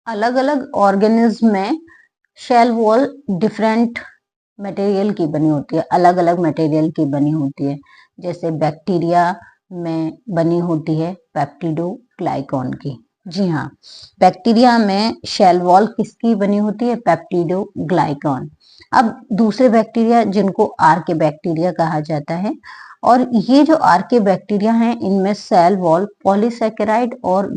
अलग अलग ऑर्गेनिज्म में शेल वॉल डिफरेंट मटेरियल की बनी होती है, अलग अलग मटेरियल की बनी होती है। जैसे बैक्टीरिया में बनी होती है पेप्टिडोग्लाइकॉन की। जी हाँ, बैक्टीरिया में शेल वॉल किसकी बनी होती है? पेप्टिडोग्लाइकॉन। अब दूसरे बैक्टीरिया जिनको आर्के बैक्टीरिया कहा जाता है, और ये जो आर्के बैक्टीरिया हैं इनमें सेल वॉल पॉलीसैकेराइड और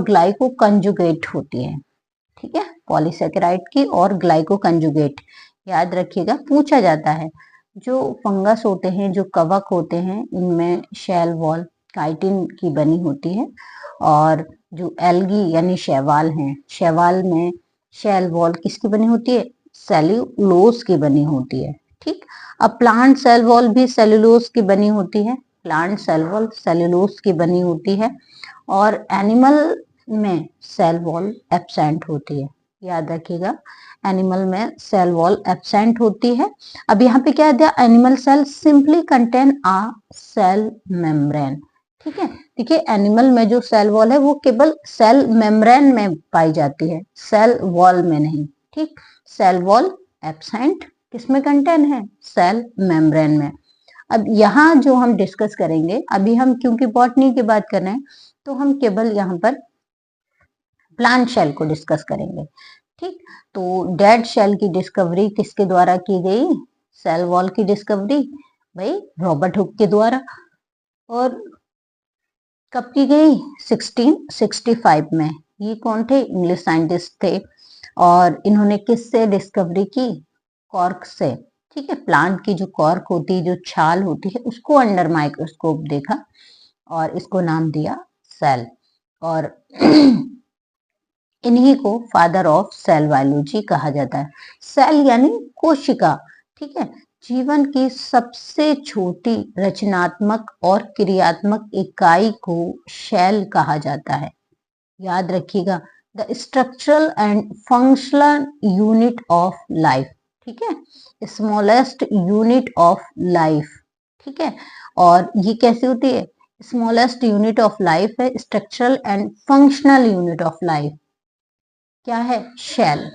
ग्लाइको कंजुगेट होती है। ठीक है, पॉलीसैकेराइड की और ग्लाइको कंजुगेट। याद रखिएगा, पूछा जाता है। जो फंगस होते हैं, जो कवक होते हैं, इनमें शेल वॉल काइटिन की बनी होती है, और जो एल्गी यानी शैवाल हैं, शैवाल में शेल वॉल किसकी बनी होती है? सेल्यूलोज की बनी होती है। ठीक, अब प्लांट सेल वॉल भी सेल्यूलोज की बनी होती है, प्लांट सेल वॉल सेल्यूलोज की बनी होती है, और एनिमल में सेल वॉल एब्सेंट होती है। याद रखिएगा, एनिमल में सेल वॉल एब्सेंट होती है। अब यहाँ पे क्या दिया? एनिमल सेल सिंपली कंटेन आ सेल मेम्ब्रेन। ठीक है, देखिए एनिमल में जो सेल वॉल है वो केवल सेल मेम्ब्रेन में पाई जाती है, सेल वॉल में नहीं। ठीक, सेल वॉल एब्सेंट किसमें कंटेन है? सेल मेम्ब्रेन में। अब यहाँ जो हम डिस्कस करेंगे, अभी हम क्योंकि बॉटनी की बात कर रहे हैं तो हम केवल यहाँ पर प्लांट शेल को डिस्कस करेंगे। ठीक, तो डेड शेल की डिस्कवरी किसके द्वारा की गई? सेल वॉल की डिस्कवरी भाई रॉबर्ट हुक के द्वारा। और कब की गई? 1665 में। ये कौन थे? इंग्लिश साइंटिस्ट थे, और इन्होंने किससे डिस्कवरी की? कॉर्क से। ठीक है, प्लांट की जो कॉर्क होती है, जो छाल होती है, उसको अंडर माइक्रोस्कोप देखा और इसको नाम दिया सेल। और इन्हीं को फादर ऑफ सेल बायोलॉजी कहा जाता है। सेल यानी कोशिका। ठीक है, जीवन की सबसे छोटी रचनात्मक और क्रियात्मक इकाई को सेल कहा जाता है। याद रखिएगा, the structural and functional unit of life. ठीक है, स्मॉलेस्ट यूनिट ऑफ लाइफ। ठीक है, और ये कैसे होती है? स्मॉलेस्ट यूनिट ऑफ लाइफ है structural and functional unit of life. क्या है? शेल।